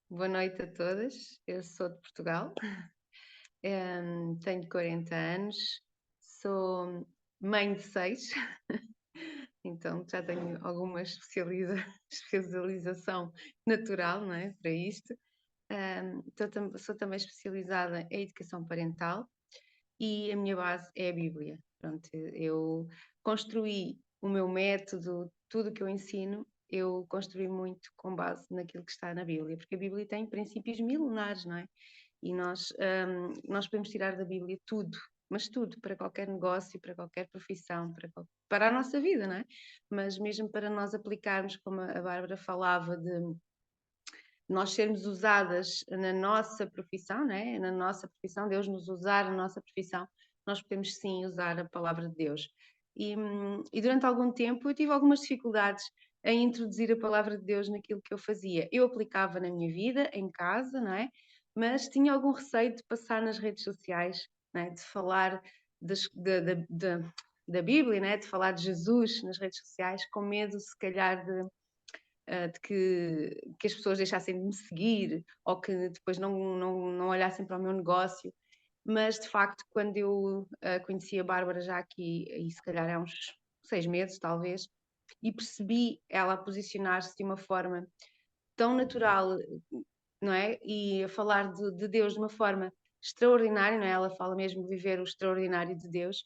Boa noite a todas. Eu sou de Portugal, tenho 40 anos, sou mãe de 6, então já tenho alguma especialização natural, não é, para isto. Sou também especializada em educação parental e a minha base é a Bíblia. Pronto, eu construí o meu método, tudo o que eu ensino, eu construí muito com base naquilo que está na Bíblia, porque a Bíblia tem princípios milenares, não é? E nós podemos tirar da Bíblia tudo, mas tudo, para qualquer negócio, para qualquer profissão, para a nossa vida, não é? Mas mesmo para nós aplicarmos, como a Bárbara falava, de nós sermos usadas na nossa profissão, né? Na nossa profissão, Deus nos usar na nossa profissão, nós podemos sim usar a palavra de Deus. E durante algum tempo eu tive algumas dificuldades em introduzir a palavra de Deus naquilo que eu fazia. Eu aplicava na minha vida, em casa, não é? Mas tinha algum receio de passar nas redes sociais, não é? De falar da Bíblia, né? De falar de Jesus nas redes sociais, com medo, se calhar, de que as pessoas deixassem de me seguir ou que depois não olhassem para o meu negócio. Mas, de facto, quando eu conheci a Bárbara já aqui, e se calhar há uns 6 meses, talvez, e percebi ela a posicionar-se de uma forma tão natural, não é? E a falar de Deus de uma forma extraordinária, não é? Ela fala mesmo de viver o extraordinário de Deus,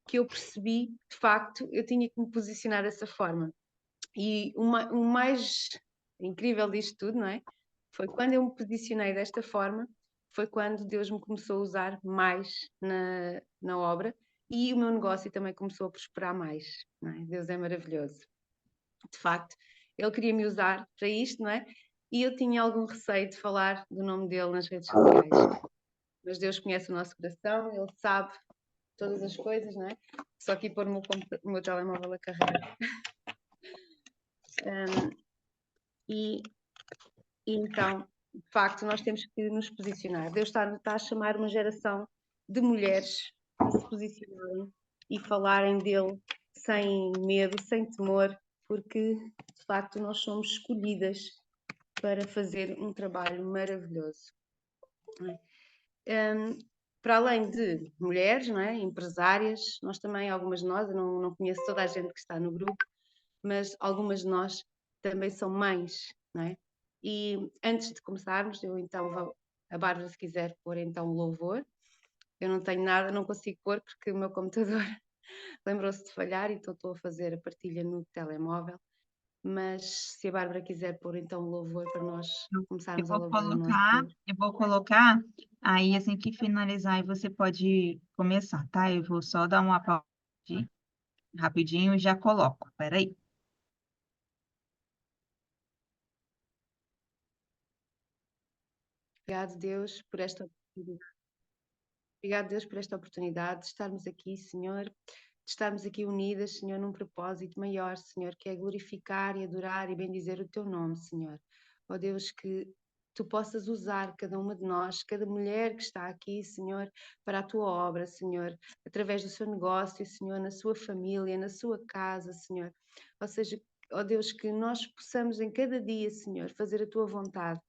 que eu percebi, de facto, eu tinha que me posicionar dessa forma. E o mais incrível disto tudo, não é? Foi quando eu me posicionei desta forma, foi quando Deus me começou a usar mais na obra e o meu negócio também começou a prosperar mais, não é? Deus é maravilhoso. De facto, Ele queria me usar para isto, não é? E eu tinha algum receio de falar do nome dele nas redes sociais. Mas Deus conhece o nosso coração, Ele sabe todas as coisas, não é? Só aqui pôr o meu telemóvel a carregar. E então, de facto, nós temos que nos posicionar. Deus está a chamar uma geração de mulheres a se posicionarem e falarem dele sem medo, sem temor, porque de facto nós somos escolhidas para fazer um trabalho maravilhoso. Para além de mulheres, não é? Empresárias, nós também, algumas de nós, eu não conheço toda a gente que está no grupo, mas algumas de nós também são mães, não é? E antes de começarmos, eu então vou, a Bárbara, se quiser pôr então o louvor. Eu não tenho nada, não consigo pôr porque o meu computador lembrou-se de falhar, então estou a fazer a partilha no telemóvel. Mas se a Bárbara quiser pôr então o louvor para nós Eu começarmos a vou louvar o nosso colocar, Deus. eu vou colocar, aí assim que finalizar, você pode começar, tá? Eu vou só dar uma pausa aqui, rapidinho e já coloco. Peraí. Obrigado, Deus, por esta oportunidade. Obrigado, Deus, por esta oportunidade de estarmos aqui, Senhor, de estarmos aqui unidas, Senhor, num propósito maior, Senhor, que é glorificar e adorar e bendizer o Teu nome, Senhor. Ó Deus, que Tu possas usar cada uma de nós, cada mulher que está aqui, Senhor, para a Tua obra, Senhor, através do seu negócio, Senhor, na sua família, na sua casa, Senhor. Ou seja, ó Deus, que nós possamos em cada dia, Senhor, fazer a Tua vontade,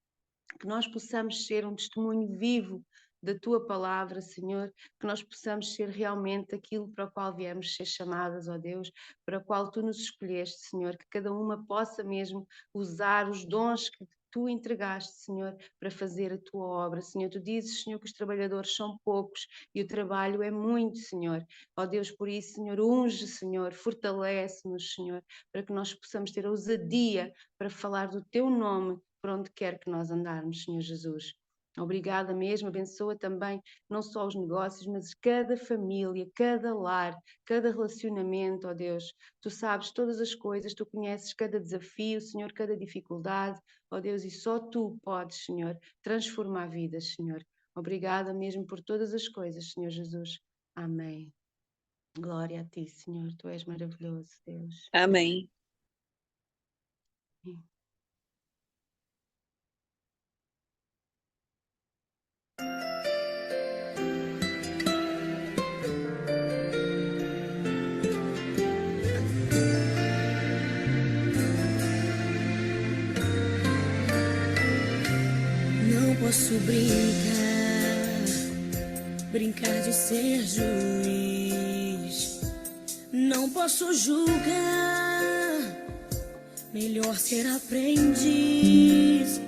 que nós possamos ser um testemunho vivo da Tua palavra, Senhor, que nós possamos ser realmente aquilo para o qual viemos ser chamadas, ó Deus, para o qual Tu nos escolheste, Senhor, que cada uma possa mesmo usar os dons que Tu entregaste, Senhor, para fazer a Tua obra. Senhor, Tu dizes, Senhor, que os trabalhadores são poucos e o trabalho é muito, Senhor. Ó Deus, por isso, Senhor, unge, Senhor, fortalece-nos, Senhor, para que nós possamos ter a ousadia para falar do Teu nome por onde quer que nós andarmos, Senhor Jesus. Obrigada mesmo, abençoa também não só os negócios, mas cada família, cada lar, cada relacionamento, ó Deus. Tu sabes todas as coisas, tu conheces cada desafio, Senhor, cada dificuldade, ó Deus, e só tu podes, Senhor, transformar vidas, Senhor. Obrigada mesmo por todas as coisas, Senhor Jesus. Amém. Glória a ti, Senhor, tu és maravilhoso, Deus. Amém. Amém. posso brincar de ser juiz. Não posso julgar, melhor ser aprendiz.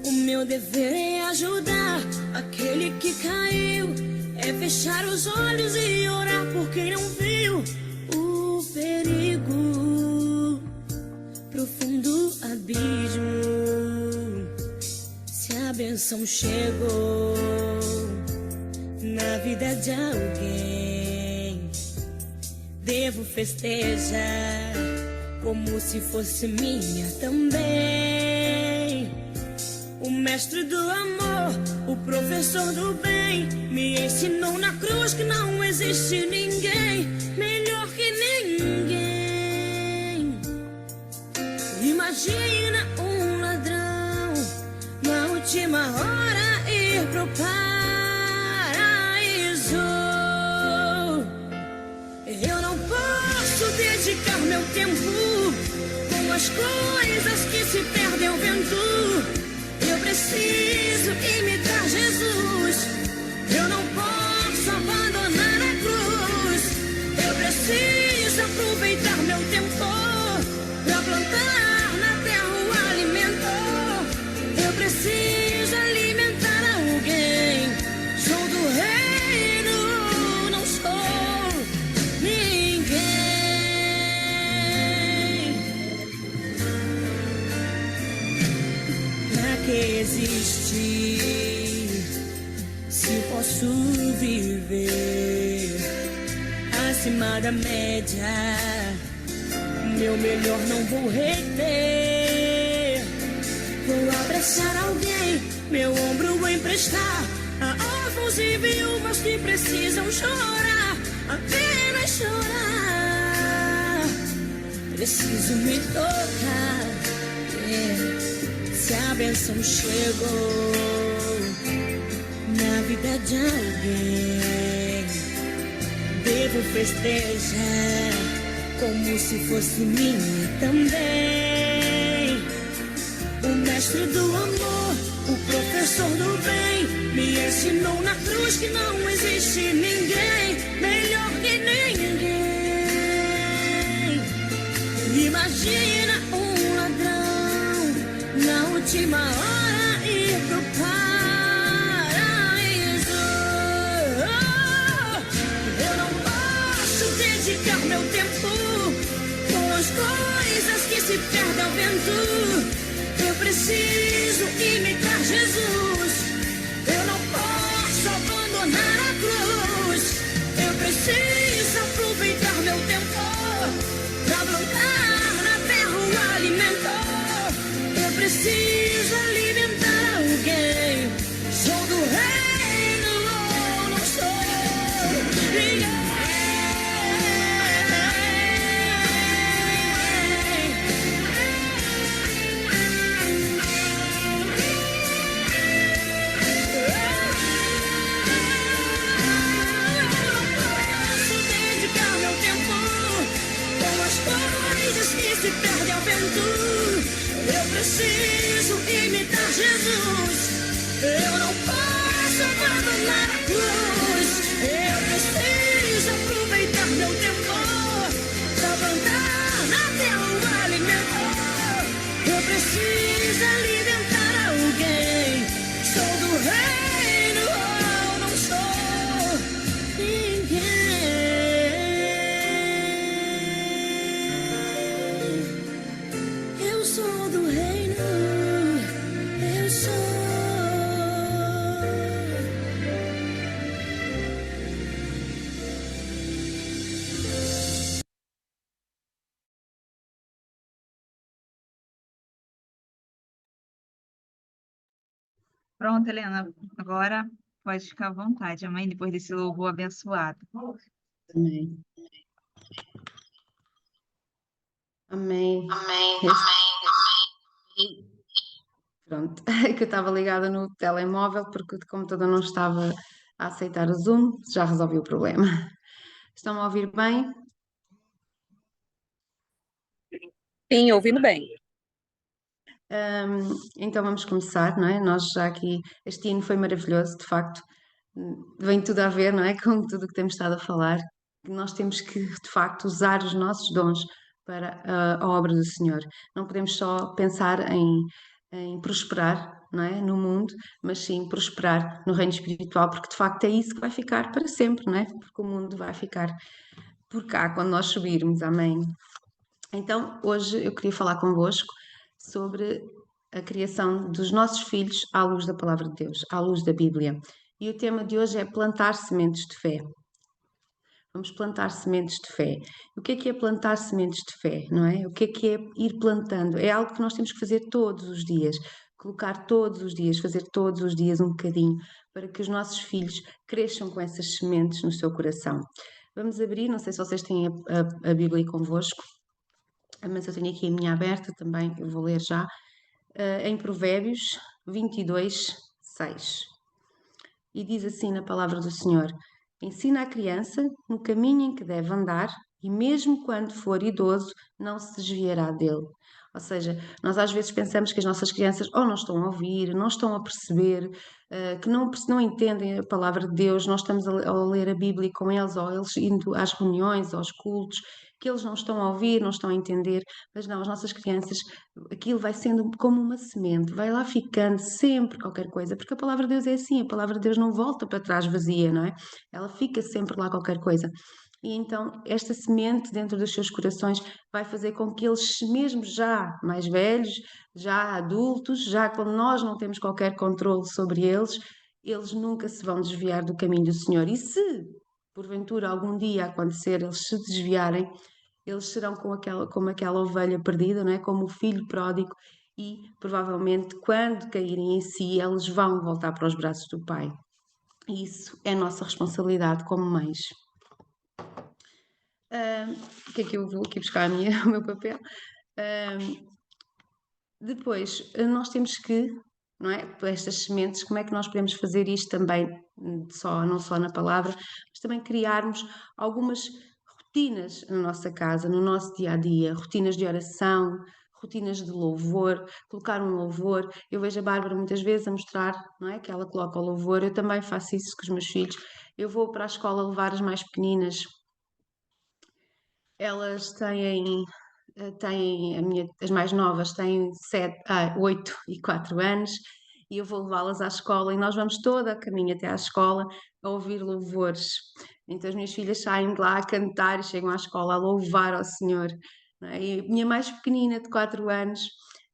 O meu dever é ajudar aquele que caiu, é fechar os olhos e orar por quem não viu o perigo, profundo abismo. Se a bênção chegou na vida de alguém, devo festejar como se fosse minha também. O mestre do amor, o professor do bem, me ensinou na cruz que não existe ninguém melhor que ninguém. Imagina um ladrão na última hora ir pro paraíso. Eu não posso dedicar meu tempo com as coisas que se perdem ao vento. Eu preciso imitar Jesus. Eu não posso abandonar a cruz. Eu preciso aproveitar meu tempo pra plantar na terra o alimento. Eu preciso alimentar alguém. Sou do reino, não sou ninguém. Pra que existir se posso viver acima da média? Meu melhor não vou reter. Vou abraçar alguém, meu ombro emprestar a órfãos e viúvas que precisam chorar, apenas chorar. Preciso me tocar, se a bênção chegou na vida de alguém, devo festejar como se fosse minha também. O mestre do amor, o professor do bem, me ensinou na cruz que não existe ninguém melhor que ninguém. Imagina um ladrão na última hora ir pro paraíso. Eu não posso dedicar meu tempo com as coisas que se perdem ao vento. Eu preciso imitar Jesus. Eu não posso abandonar a cruz. Eu preciso aproveitar meu tempo pra plantar na terra o alimento. Eu preciso alimentar alguém. Sou do reino, não sou ninguém. Se perde ao vento. Eu preciso imitar Jesus. Eu não posso abandonar a cruz. Eu preciso aproveitar meu tempo pra plantar na terra o alimento. Eu preciso alimentar alguém. Sou do reino, não sou ninguém. Eu sou do reino, eu sou. Pronto, Helena, agora pode ficar à vontade, amém, depois desse louvor abençoado. Amém. Amém. Pronto, é que eu estava ligada no telemóvel porque o computador não estava a aceitar o Zoom, já resolvi o problema. Estão a ouvir bem? Sim, ouvindo bem. Então vamos começar, não é? Nós já aqui, este ano foi maravilhoso, de facto, vem tudo a ver, não é? Com tudo o que temos estado a falar. Nós temos que, de facto, usar os nossos dons para a obra do Senhor. Não podemos só pensar em prosperar, não é? No mundo, mas sim prosperar no reino espiritual, porque de facto é isso que vai ficar para sempre, não é? Porque o mundo vai ficar por cá quando nós subirmos, amém. Então, hoje eu queria falar convosco sobre a criação dos nossos filhos à luz da palavra de Deus, à luz da Bíblia. E o tema de hoje é plantar sementes de fé. Vamos plantar sementes de fé. O que é plantar sementes de fé, não é? O que é ir plantando? É algo que nós temos que fazer todos os dias, colocar todos os dias, fazer todos os dias um bocadinho, para que os nossos filhos cresçam com essas sementes no seu coração. Vamos abrir, não sei se vocês têm a Bíblia convosco, mas eu tenho aqui a minha aberta também, eu vou ler já, em Provérbios 22, 6. E diz assim na palavra do Senhor: ensina a criança no caminho em que deve andar, e mesmo quando for idoso, não se desviará dele. Ou seja, nós às vezes pensamos que as nossas crianças ou não estão a ouvir, não estão a perceber, que não entendem a palavra de Deus, nós estamos a ler a Bíblia com eles, ou eles indo às reuniões, aos cultos, que eles não estão a ouvir, não estão a entender, mas não, as nossas crianças, aquilo vai sendo como uma semente, vai lá ficando sempre qualquer coisa, porque a palavra de Deus é assim, a palavra de Deus não volta para trás vazia, não é? Ela fica sempre lá qualquer coisa. E então esta semente dentro dos seus corações vai fazer com que eles, mesmo já mais velhos, já adultos, já quando nós não temos qualquer controle sobre eles nunca se vão desviar do caminho do Senhor. E se porventura algum dia acontecer eles se desviarem, eles serão como aquela ovelha perdida, não é? Como o filho pródigo, e provavelmente quando caírem em si, eles vão voltar para os braços do Pai. E isso é nossa responsabilidade como mães. O que é que eu vou aqui buscar o meu papel? Depois, nós temos que, não é? Estas sementes, como é que nós podemos fazer isto também, não só na palavra, mas também criarmos algumas rotinas na nossa casa, no nosso dia a dia, rotinas de oração, rotinas de louvor, colocar um louvor. Eu vejo a Bárbara muitas vezes a mostrar, não é? Que ela coloca o louvor, eu também faço isso com os meus filhos. Eu vou para a escola levar as mais pequeninas, elas têm as mais novas têm 8 e 4 anos, e eu vou levá-las à escola e nós vamos toda a caminho até à escola a ouvir louvores. Então as minhas filhas saem de lá a cantar e chegam à escola a louvar ao Senhor. Não é? E a minha mais pequenina, de 4 anos,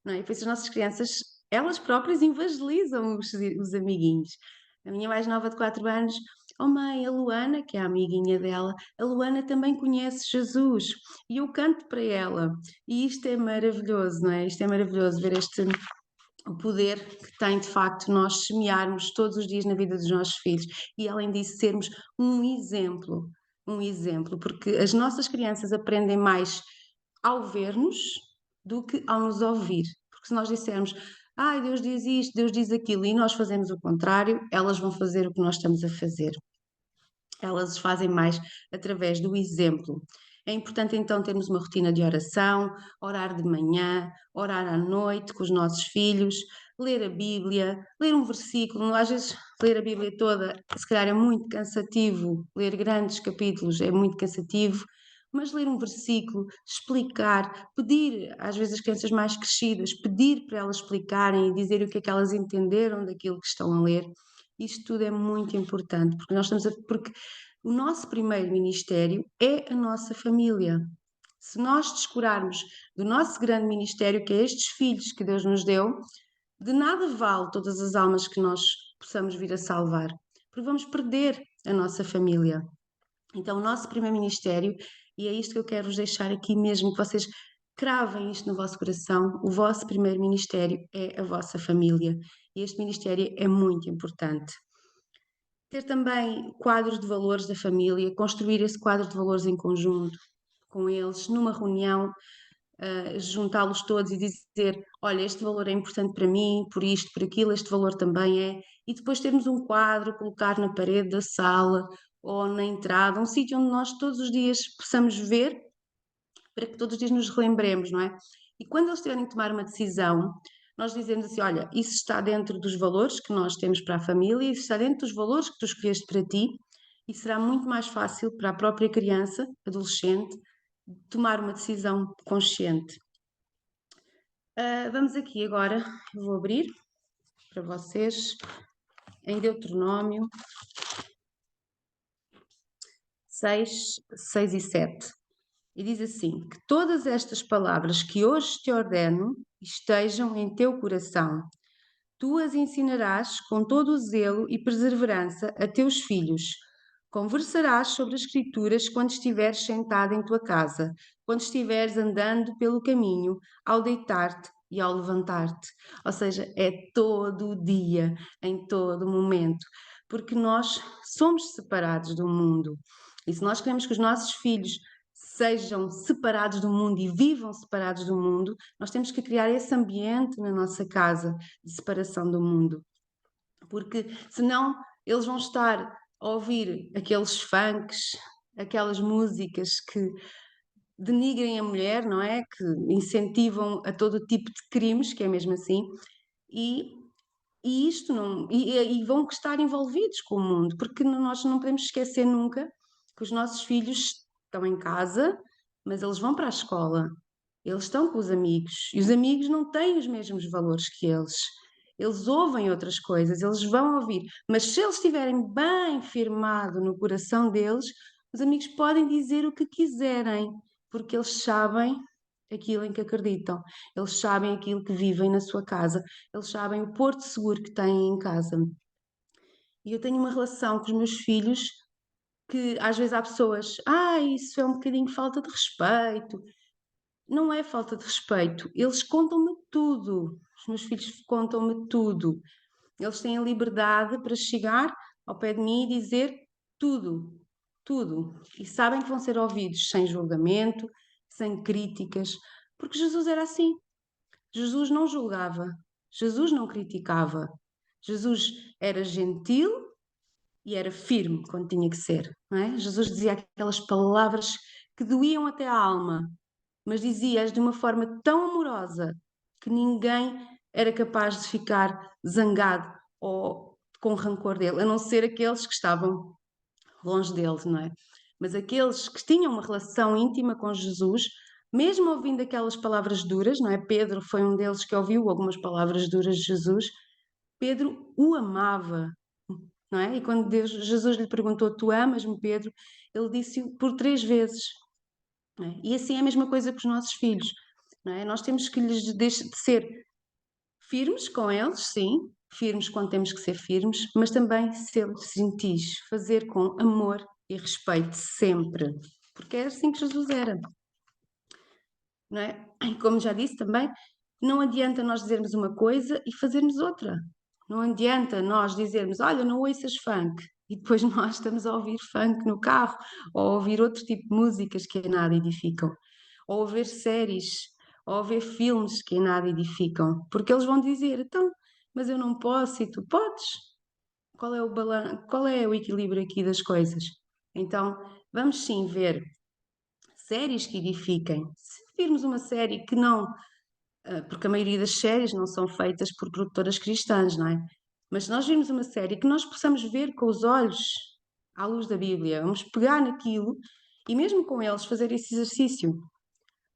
não é? E depois as nossas crianças, elas próprias evangelizam os amiguinhos. A minha mais nova, de 4 anos, oh mãe, a Luana, que é a amiguinha dela, a Luana também conhece Jesus. E eu canto para ela. E isto é maravilhoso, não é? Isto é maravilhoso ver o poder que tem de facto nós semearmos todos os dias na vida dos nossos filhos e além disso sermos um exemplo, porque as nossas crianças aprendem mais ao ver-nos do que ao nos ouvir. Porque se nós dissermos, ai, Deus diz isto, Deus diz aquilo, e nós fazemos o contrário, elas vão fazer o que nós estamos a fazer. Elas fazem mais através do exemplo. É importante então termos uma rotina de oração, orar de manhã, orar à noite com os nossos filhos, ler a Bíblia, ler um versículo. Às vezes, ler a Bíblia toda, se calhar é muito cansativo, ler grandes capítulos é muito cansativo, mas ler um versículo, explicar, pedir, às vezes as crianças mais crescidas, pedir para elas explicarem e dizer o que é que elas entenderam daquilo que estão a ler. Isto tudo é muito importante, porque o nosso primeiro ministério é a nossa família. Se nós descurarmos do nosso grande ministério, que é estes filhos que Deus nos deu, de nada vale todas as almas que nós possamos vir a salvar, porque vamos perder a nossa família. Então, o nosso primeiro ministério, e é isto que eu quero vos deixar aqui mesmo, que vocês cravem isto no vosso coração, o vosso primeiro ministério é a vossa família. E este ministério é muito importante. Ter também quadros de valores da família, construir esse quadro de valores em conjunto com eles, numa reunião, juntá-los todos e dizer: olha, este valor é importante para mim, por isto, por aquilo, este valor também é. E depois termos um quadro, colocar na parede da sala ou na entrada, um sítio onde nós todos os dias possamos ver, para que todos os dias nos relembremos, não é? E quando eles tiverem que tomar uma decisão, nós dizemos assim, olha, isso está dentro dos valores que nós temos para a família, isso está dentro dos valores que tu escolheste para ti, e será muito mais fácil para a própria criança, adolescente, tomar uma decisão consciente. Vamos aqui agora, eu vou abrir para vocês, em Deuteronômio 6, 6 e 7. E diz assim: que todas estas palavras que hoje te ordeno estejam em teu coração. Tu as ensinarás com todo o zelo e perseverança a teus filhos. Conversarás sobre as Escrituras quando estiveres sentado em tua casa, quando estiveres andando pelo caminho, ao deitar-te e ao levantar-te. Ou seja, é todo o dia, em todo o momento, porque nós somos separados do mundo. E se nós queremos que os nossos filhos sejam separados do mundo e vivam separados do mundo, nós temos que criar esse ambiente na nossa casa de separação do mundo. Porque senão eles vão estar a ouvir aqueles funks, aquelas músicas que denigrem a mulher, não é? Que incentivam a todo tipo de crimes, que é mesmo assim, e isto não, e vão estar envolvidos com o mundo, porque nós não podemos esquecer nunca que os nossos filhos estão em casa, mas eles vão para a escola, eles estão com os amigos, e os amigos não têm os mesmos valores que eles ouvem outras coisas, eles vão ouvir, mas se eles estiverem bem firmado no coração deles, os amigos podem dizer o que quiserem, porque eles sabem aquilo em que acreditam, eles sabem aquilo que vivem na sua casa, eles sabem o porto seguro que têm em casa. E eu tenho uma relação com os meus filhos que às vezes há pessoas, isso é um bocadinho falta de respeito. Não é falta de respeito, eles contam-me tudo. Os meus filhos contam-me tudo. Eles têm a liberdade para chegar ao pé de mim e dizer tudo, tudo. E sabem que vão ser ouvidos sem julgamento, sem críticas, porque Jesus era assim. Jesus não julgava, Jesus não criticava. Jesus era gentil e era firme quando tinha que ser, não é? Jesus dizia aquelas palavras que doíam até a alma, mas dizia-as de uma forma tão amorosa que ninguém era capaz de ficar zangado ou com rancor dele, a não ser aqueles que estavam longe dele, não é? Mas aqueles que tinham uma relação íntima com Jesus, mesmo ouvindo aquelas palavras duras, não é? Pedro foi um deles que ouviu algumas palavras duras de Jesus. Pedro o amava, não é? E quando Jesus lhe perguntou: tu amas-me, Pedro? Ele disse por 3 vezes. Não é? E assim é a mesma coisa com os nossos filhos, não é? Nós temos que lhes de ser firmes com eles, sim, firmes quando temos que ser firmes, mas também ser gentis, fazer com amor e respeito sempre, porque era assim que Jesus era, não é? E como já disse também, não adianta nós dizermos uma coisa e fazermos outra. Não adianta nós dizermos, olha, não ouças funk, e depois nós estamos a ouvir funk no carro, ou a ouvir outro tipo de músicas que a nada edificam, ou a ver séries, ou a ver filmes que a nada edificam, porque eles vão dizer, então, mas eu não posso e tu podes. Qual é o equilíbrio aqui das coisas? Então, vamos sim ver séries que edifiquem. Se virmos uma série que não, porque a maioria das séries não são feitas por produtoras cristãs, não é? Mas se nós virmos uma série que nós possamos ver com os olhos à luz da Bíblia, vamos pegar naquilo e mesmo com eles fazer esse exercício.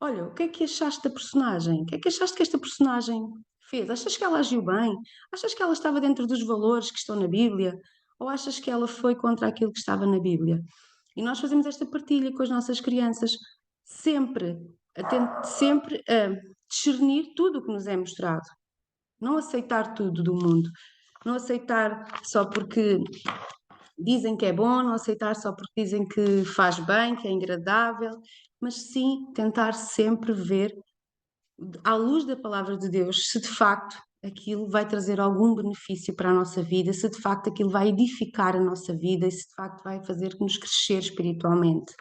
Olha, o que é que achaste da personagem? O que é que achaste que esta personagem fez? Achas que ela agiu bem? Achas que ela estava dentro dos valores que estão na Bíblia? Ou achas que ela foi contra aquilo que estava na Bíblia? E nós fazemos esta partilha com as nossas crianças, sempre, sempre a discernir tudo o que nos é mostrado. Não aceitar tudo do mundo. Não aceitar só porque dizem que é bom, não aceitar só porque dizem que faz bem, que é agradável, mas sim tentar sempre ver, à luz da palavra de Deus, se de facto aquilo vai trazer algum benefício para a nossa vida, se de facto aquilo vai edificar a nossa vida e se de facto vai fazer que nos crescer espiritualmente.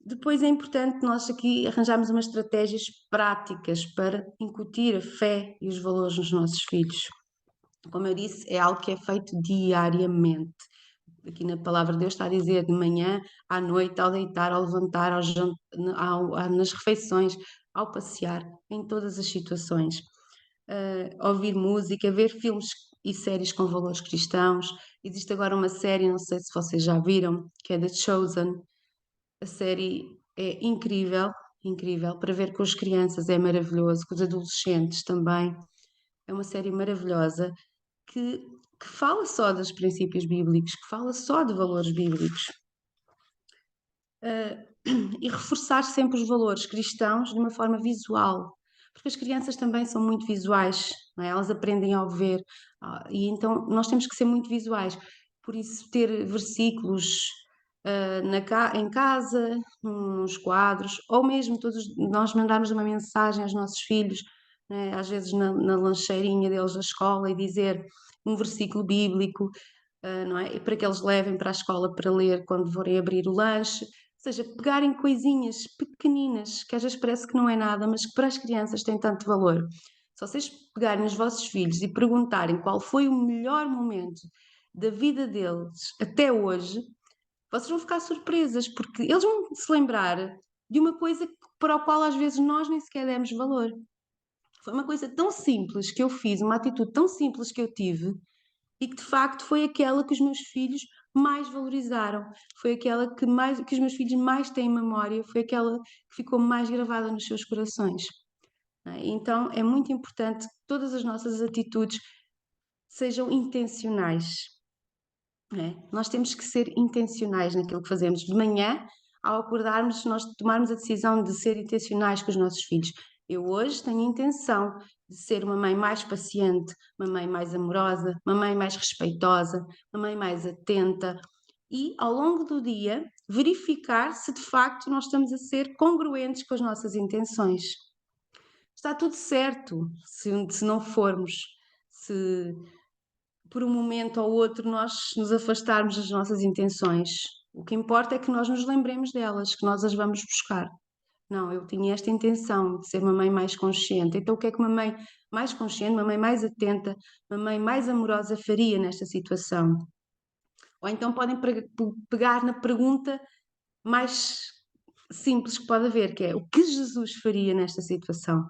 Depois é importante nós aqui arranjarmos umas estratégias práticas para incutir a fé e os valores nos nossos filhos. Como eu disse, é algo que é feito diariamente. aqui na palavra de Deus está a dizer de manhã, à noite, ao deitar, ao levantar, nas refeições, ao passear, em todas as situações. Ouvir música, ver filmes e séries com valores cristãos. Existe agora uma série, não sei se vocês já viram, que é The Chosen. A série é incrível, incrível, para ver com as crianças é maravilhoso, com os adolescentes também. É uma série maravilhosa que fala só dos princípios bíblicos, que fala só de valores bíblicos. E reforçar sempre os valores cristãos de uma forma visual, porque as crianças também são muito visuais, não é? Elas aprendem ao ver, e então nós temos que ser muito visuais. Por isso, ter versículos em casa, nos quadros, ou mesmo todos nós mandarmos uma mensagem aos nossos filhos, né? Às vezes na lancheirinha deles da escola, e dizer um versículo bíblico, não é? Para que eles levem para a escola para ler quando forem abrir o lanche. Ou seja, pegarem coisinhas pequeninas, que às vezes parece que não é nada, mas que para as crianças têm tanto valor. Se vocês pegarem nos vossos filhos e perguntarem qual foi o melhor momento da vida deles até hoje, vocês vão ficar surpresas, porque eles vão se lembrar de uma coisa para a qual às vezes nós nem sequer demos valor. Foi uma coisa tão simples que eu fiz, uma atitude tão simples que eu tive, e que de facto foi aquela que os meus filhos mais valorizaram, foi aquela que os meus filhos mais têm memória, foi aquela que ficou mais gravada nos seus corações. Então é muito importante que todas as nossas atitudes sejam intencionais. Nós temos que ser intencionais naquilo que fazemos. De manhã, ao acordarmos, nós tomarmos a decisão de ser intencionais com os nossos filhos. Eu hoje tenho a intenção de ser uma mãe mais paciente, uma mãe mais amorosa, uma mãe mais respeitosa, uma mãe mais atenta, e ao longo do dia verificar se de facto nós estamos a ser congruentes com as nossas intenções. Está tudo certo se não formos, se por um momento ou outro nós nos afastarmos das nossas intenções. O que importa é que nós nos lembremos delas, que nós as vamos buscar. Não, eu tinha esta intenção de ser uma mãe mais consciente. Então, o que é que uma mãe mais consciente, uma mãe mais atenta, uma mãe mais amorosa faria nesta situação? Ou então podem pegar na pergunta mais simples que pode haver, que é: o que Jesus faria nesta situação?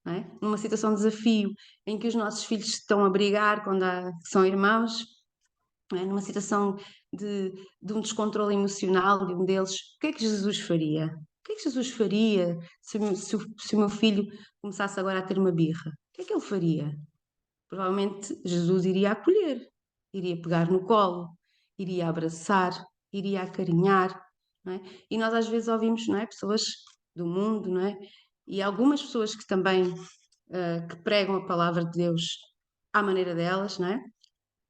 É? Numa situação de desafio em que os nossos filhos estão a brigar quando são irmãos, numa situação de um descontrole emocional de um deles, o que é que Jesus faria? O que é que Jesus faria se o meu filho começasse agora a ter uma birra? O que é que ele faria? Provavelmente Jesus iria acolher, iria pegar no colo, iria abraçar, iria acarinhar. Não é? E nós às vezes ouvimos, não é, pessoas do mundo, não é? E algumas pessoas que também que pregam a palavra de Deus à maneira delas, não é?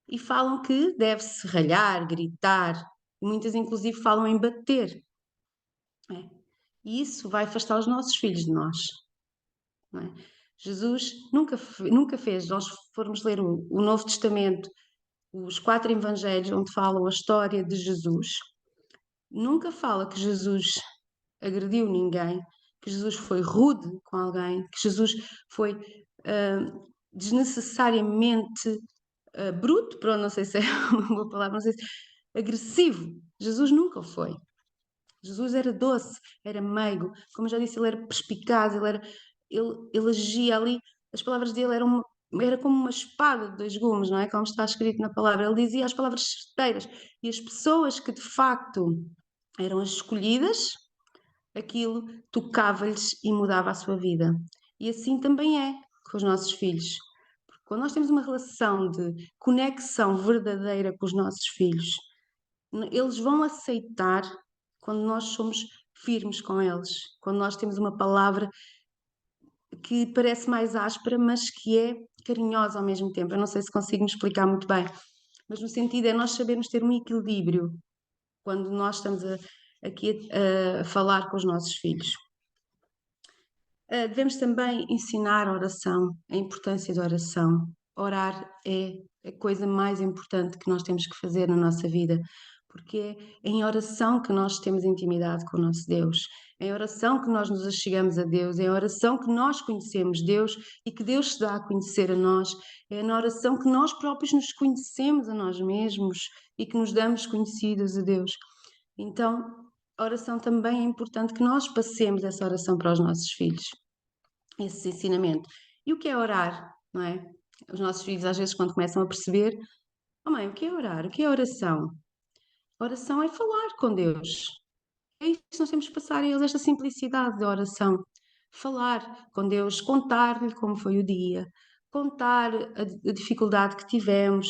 E falam que deve-se ralhar, gritar, e muitas inclusive falam em bater. E isso vai afastar os nossos filhos de nós. Não é? Jesus nunca fez, nós formos ler o Novo Testamento, os 4 evangelhos onde falam a história de Jesus, nunca fala que Jesus agrediu ninguém, que Jesus foi rude com alguém, que Jesus foi desnecessariamente bruto, pronto, não sei se é uma boa palavra, não sei se agressivo. Jesus nunca o foi. Jesus era doce, era meigo, como eu já disse, ele era perspicaz, ele agia ali, as palavras dele era como uma espada de 2 gumes, não é? Como está escrito na palavra. Ele dizia as palavras certeiras, e as pessoas que de facto eram as escolhidas, aquilo tocava-lhes e mudava a sua vida. E assim também é com os nossos filhos. Porque quando nós temos uma relação de conexão verdadeira com os nossos filhos, eles vão aceitar quando nós somos firmes com eles, quando nós temos uma palavra que parece mais áspera, mas que é carinhosa ao mesmo tempo. Eu não sei se consigo me explicar muito bem, mas no sentido é nós sabermos ter um equilíbrio quando nós estamos aqui a falar com os nossos filhos. Devemos também ensinar a oração, a importância da oração. Orar é a coisa mais importante que nós temos que fazer na nossa vida. porque é em oração que nós temos intimidade com o nosso Deus, é em oração que nós nos achegamos a Deus, é em oração que nós conhecemos Deus e que Deus se dá a conhecer a nós, é na oração que nós próprios nos conhecemos a nós mesmos e que nos damos conhecidos a Deus. Então, a oração também é importante que nós passemos essa oração para os nossos filhos, esse ensinamento. E o que é orar, não é? Os nossos filhos, às vezes, quando começam a perceber, oh mãe, o que é orar? O que é oração? A oração é falar com Deus. É isso que nós temos que passar a eles, esta simplicidade da oração. Falar com Deus, contar-lhe como foi o dia, contar a dificuldade que tivemos,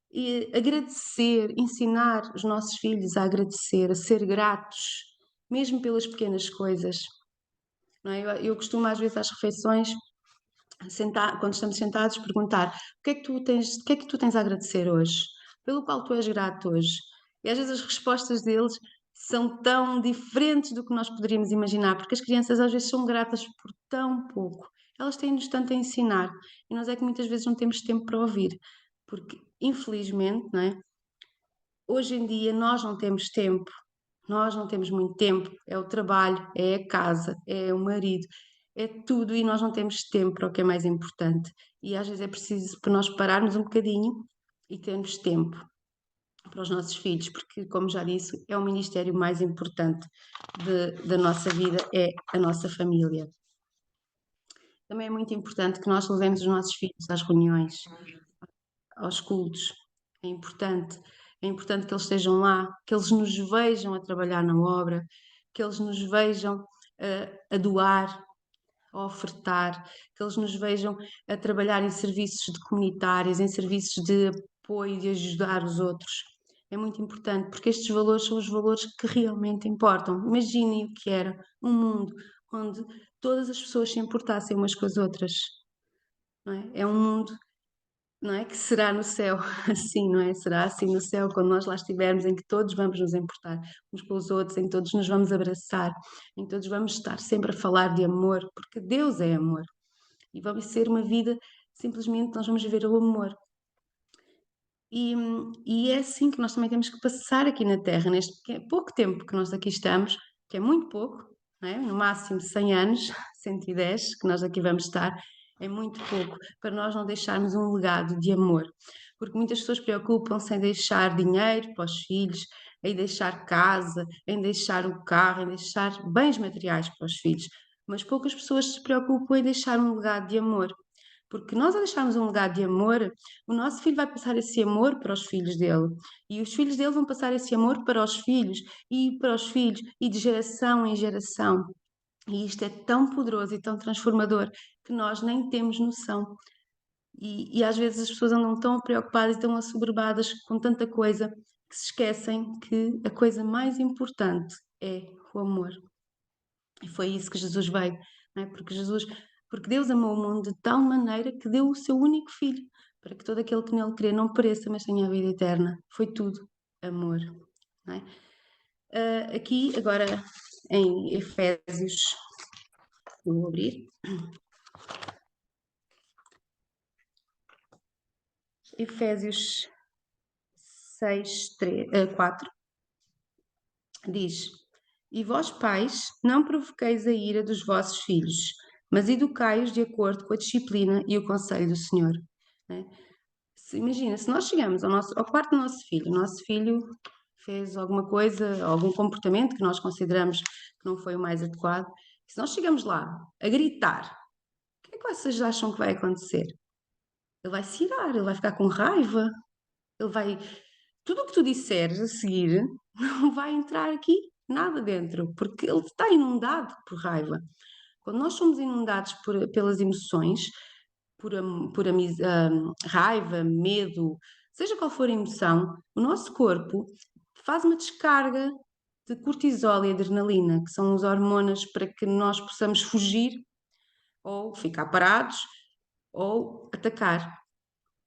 e agradecer, ensinar os nossos filhos a agradecer, a ser gratos, mesmo pelas pequenas coisas. Não é? Eu costumo, às vezes, às refeições, quando estamos sentados, perguntar o que é que tu tens a agradecer hoje? Pelo qual tu és grato hoje? E às vezes as respostas deles são tão diferentes do que nós poderíamos imaginar, porque as crianças às vezes são gratas por tão pouco. Elas têm-nos tanto a ensinar e nós é que muitas vezes não temos tempo para ouvir, porque infelizmente, não é? Hoje em dia nós não temos tempo, nós não temos muito tempo, é o trabalho, é a casa, é o marido, é tudo e nós não temos tempo para o que é mais importante. E às vezes é preciso para nós pararmos um bocadinho e termos tempo para os nossos filhos, porque, como já disse, é o ministério mais importante da nossa vida, é a nossa família. Também é muito importante que nós levemos os nossos filhos às reuniões, aos cultos. É importante que eles estejam lá, que eles nos vejam a trabalhar na obra, que eles nos vejam a doar, a ofertar, que eles nos vejam a trabalhar em serviços comunitários, em serviços de apoio, de ajudar os outros. É muito importante, porque estes valores são os valores que realmente importam. Imaginem o que era um mundo onde todas as pessoas se importassem umas com as outras. Não é? É um mundo, não é, que será no céu, assim, não é? Será assim no céu, quando nós lá estivermos, em que todos vamos nos importar uns com os outros, em que todos nos vamos abraçar, em que todos vamos estar sempre a falar de amor, porque Deus é amor. E vamos ser uma vida, simplesmente nós vamos viver o amor. E é assim que nós também temos que passar aqui na Terra, neste pouco tempo que nós aqui estamos, que é muito pouco, não é? No máximo 100 anos, 110, que nós aqui vamos estar, é muito pouco para nós não deixarmos um legado de amor. Porque muitas pessoas preocupam-se em deixar dinheiro para os filhos, em deixar casa, em deixar o carro, em deixar bens materiais para os filhos. Mas poucas pessoas se preocupam em deixar um legado de amor. Porque nós, ao deixarmos um legado de amor, o nosso filho vai passar esse amor para os filhos dele. E os filhos dele vão passar esse amor para os filhos, e para os filhos, e de geração em geração. E isto é tão poderoso e tão transformador que nós nem temos noção. E às vezes as pessoas andam tão preocupadas e tão assoberbadas com tanta coisa que se esquecem que a coisa mais importante é o amor. E foi isso que Jesus veio, não é? Porque Deus amou o mundo de tal maneira que deu o seu único filho, para que todo aquele que nele crê não pereça, mas tenha a vida eterna. Foi tudo amor, não é? Aqui, agora, em Efésios, vou abrir. Efésios 4 diz: E vós, pais, não provoqueis a ira dos vossos filhos, mas educai-os de acordo com a disciplina e o conselho do Senhor. Né? Imagina, se nós chegamos ao quarto do nosso filho fez alguma coisa, algum comportamento que nós consideramos que não foi o mais adequado, se nós chegamos lá a gritar, o que é que vocês acham que vai acontecer? Ele vai se irar, ele vai ficar com raiva, ele vai. Tudo o que tu disseres a seguir não vai entrar aqui nada dentro, porque ele está inundado por raiva. Quando nós somos inundados pelas emoções, por raiva, medo, seja qual for a emoção, o nosso corpo faz uma descarga de cortisol e adrenalina, que são as hormonas para que nós possamos fugir ou ficar parados ou atacar.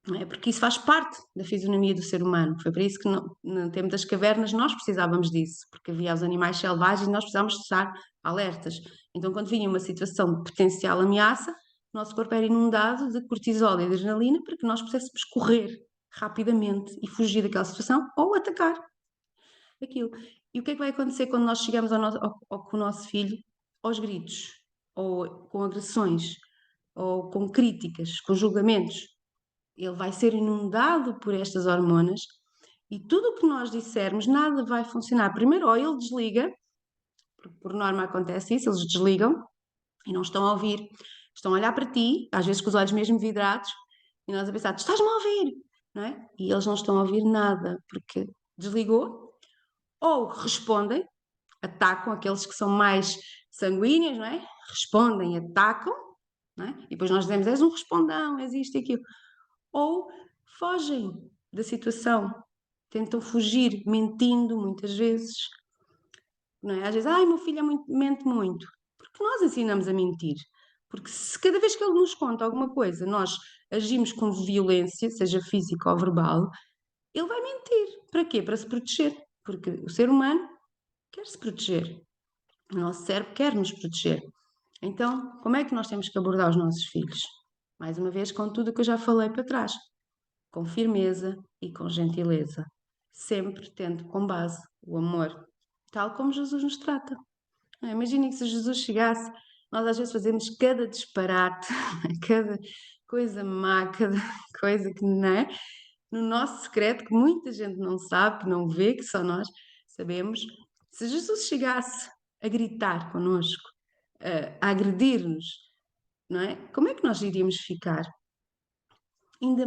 Não é? Porque isso faz parte da fisionomia do ser humano. Foi para isso que no tempo das cavernas nós precisávamos disso, porque havia os animais selvagens e nós precisávamos estar alertas. Então, quando vinha uma situação de potencial ameaça, o nosso corpo era inundado de cortisol e adrenalina para que nós pudéssemos correr rapidamente e fugir daquela situação ou atacar. aquilo. E o que é que vai acontecer quando nós chegamos com o nosso filho aos gritos, ou com agressões, ou com críticas, com julgamentos? Ele vai ser inundado por estas hormonas e tudo o que nós dissermos, nada vai funcionar. Primeiro, ou ele desliga, porque por norma acontece isso, eles desligam e não estão a ouvir, estão a olhar para ti, às vezes com os olhos mesmo vidrados, e nós a pensar, tu estás-me a ouvir, não é? E eles não estão a ouvir nada, porque desligou, ou respondem, atacam aqueles que são mais sanguíneos, não é? Respondem, atacam, não é? E depois nós dizemos, és um respondão, és isto e aquilo. Ou fogem da situação, tentam fugir, mentindo muitas vezes, não é? Às vezes, ai, meu filho mente muito, porque nós ensinamos a mentir. Porque se cada vez que ele nos conta alguma coisa, nós agimos com violência, seja física ou verbal, ele vai mentir. Para quê? Para se proteger. Porque o ser humano quer se proteger. O nosso cérebro quer nos proteger. Então, como é que nós temos que abordar os nossos filhos? Mais uma vez, com tudo o que eu já falei para trás. Com firmeza e com gentileza. Sempre tendo como base o amor, tal como Jesus nos trata. Imaginem que se Jesus chegasse, nós às vezes fazemos cada disparate, cada coisa má, cada coisa que não é, no nosso secreto, que muita gente não sabe, que não vê, que só nós sabemos. Se Jesus chegasse a gritar connosco, a agredir-nos, não é? Como é que nós iríamos ficar? Ainda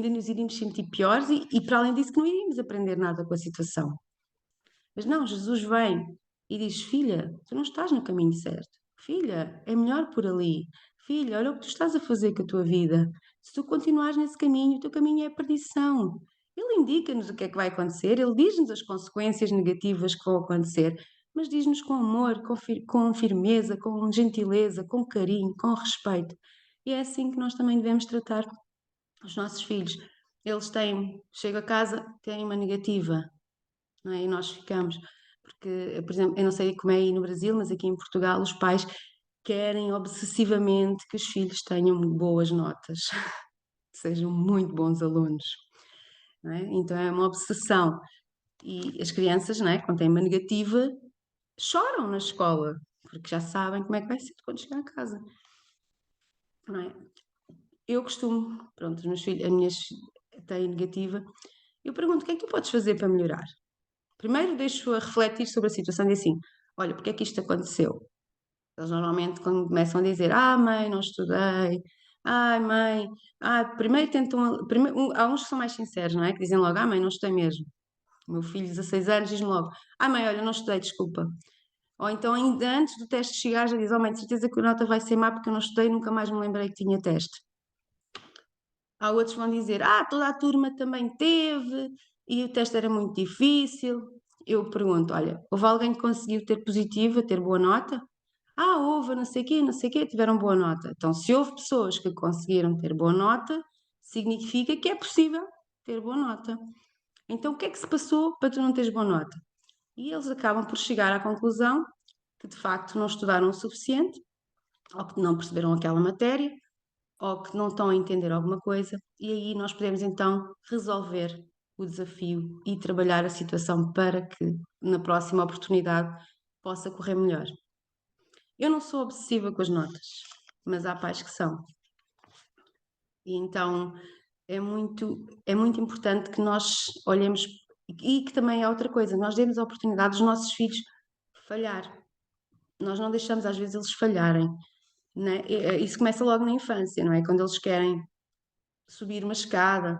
nos iríamos sentir piores e para além disso que não iríamos aprender nada com a situação. Mas não, Jesus vem e diz, filha, tu não estás no caminho certo. Filha, é melhor por ali. Filha, olha o que tu estás a fazer com a tua vida. Se tu continuares nesse caminho, o teu caminho é a perdição. Ele indica-nos o que é que vai acontecer, ele diz-nos as consequências negativas que vão acontecer, mas diz-nos com amor, com firmeza, com gentileza, com carinho, com respeito. E é assim que nós também devemos tratar os nossos filhos. Eles chegam a casa, têm uma negativa, não é? E nós ficamos, porque, por exemplo, eu não sei como é aí no Brasil, mas aqui em Portugal os pais querem obsessivamente que os filhos tenham boas notas, que sejam muito bons alunos, não é? Então é uma obsessão. E as crianças, não é? Quando têm uma negativa, choram na escola, porque já sabem como é que vai ser quando chegar a casa, não é? Eu costumo, pronto, os meus filhos, a minha têm negativa, eu pergunto o que é que tu podes fazer para melhorar? Primeiro deixo-a refletir sobre a situação e digo assim, olha, porque é que isto aconteceu? Eles normalmente quando começam a dizer, mãe, não estudei, ai mãe, primeiro tentam, há uns que são mais sinceros, não é? Que dizem logo, mãe, não estudei mesmo. O meu filho de 16 anos diz-me logo, mãe, olha, não estudei, desculpa. Ou então ainda antes do teste chegar já diz, mãe, de certeza que a nota vai ser má porque eu não estudei e nunca mais me lembrei que tinha teste. Há outros que vão dizer, toda a turma também teve e o teste era muito difícil. Eu pergunto, olha, houve alguém que conseguiu ter positivo, ter boa nota? Houve, não sei quê, tiveram boa nota. Então, se houve pessoas que conseguiram ter boa nota, significa que é possível ter boa nota. Então, o que é que se passou para tu não teres boa nota? E eles acabam por chegar à conclusão que, de facto, não estudaram o suficiente, ou que não perceberam aquela matéria, ou que não estão a entender alguma coisa, e aí nós podemos então resolver o desafio e trabalhar a situação para que na próxima oportunidade possa correr melhor. Eu não sou obsessiva com as notas, mas há pais que são. E então é muito importante que nós olhemos, e que também é outra coisa, nós demos a oportunidade dos nossos filhos falhar. Nós não deixamos às vezes eles falharem. Né? Isso começa logo na infância, não é? Quando eles querem subir uma escada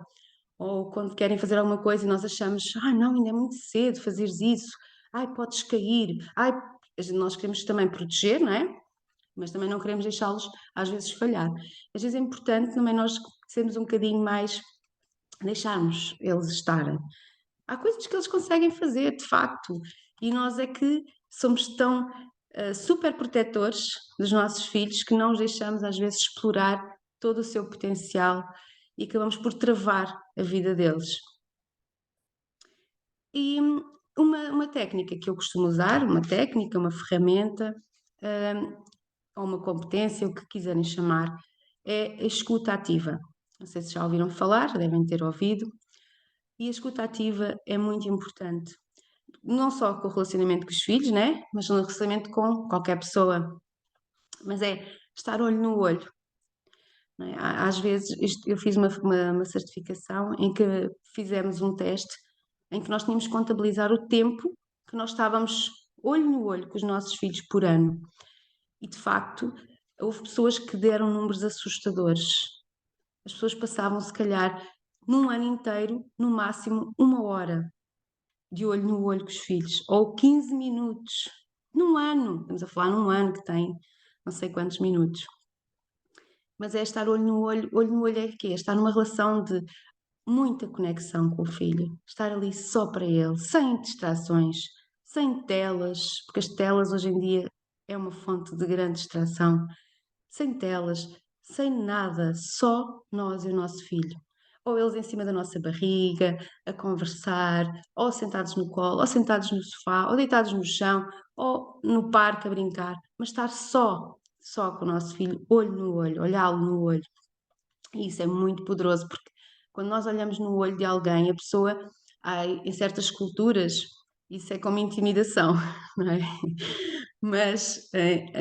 ou quando querem fazer alguma coisa e nós achamos, não, ainda é muito cedo fazeres isso, podes cair, nós queremos também proteger, não é? Mas também não queremos deixá-los às vezes falhar. Às vezes é importante também nós sermos um bocadinho mais, deixarmos eles estarem. Há coisas que eles conseguem fazer, de facto, e nós é que somos tão super protetores dos nossos filhos que não os deixamos às vezes explorar todo o seu potencial e acabamos por travar a vida deles. E uma técnica que eu costumo usar, uma técnica, uma ferramenta, ou uma competência, o que quiserem chamar, é a escuta ativa. Não sei se já ouviram falar, já devem ter ouvido. E a escuta ativa é muito importante. não só com o relacionamento com os filhos, né? Mas no relacionamento com qualquer pessoa. Mas é estar olho no olho. Não é? Às vezes, eu fiz uma certificação em que fizemos um teste em que nós tínhamos que contabilizar o tempo que nós estávamos olho no olho com os nossos filhos por ano. E, de facto, houve pessoas que deram números assustadores. As pessoas passavam, se calhar, num ano inteiro, no máximo 1 hora de olho no olho com os filhos, ou 15 minutos, num ano. Estamos a falar num ano que tem não sei quantos minutos. Mas é estar olho no olho é quê? É estar numa relação de muita conexão com o filho, estar ali só para ele, sem distrações, sem telas, porque as telas hoje em dia é uma fonte de grande distração, sem telas, sem nada, só nós e o nosso filho. Ou eles em cima da nossa barriga, a conversar, ou sentados no colo, ou sentados no sofá, ou deitados no chão, ou no parque a brincar, mas estar só com o nosso filho, olho no olho, olhá-lo no olho. E isso é muito poderoso, porque quando nós olhamos no olho de alguém, a pessoa, em certas culturas, isso é como intimidação, não é? Mas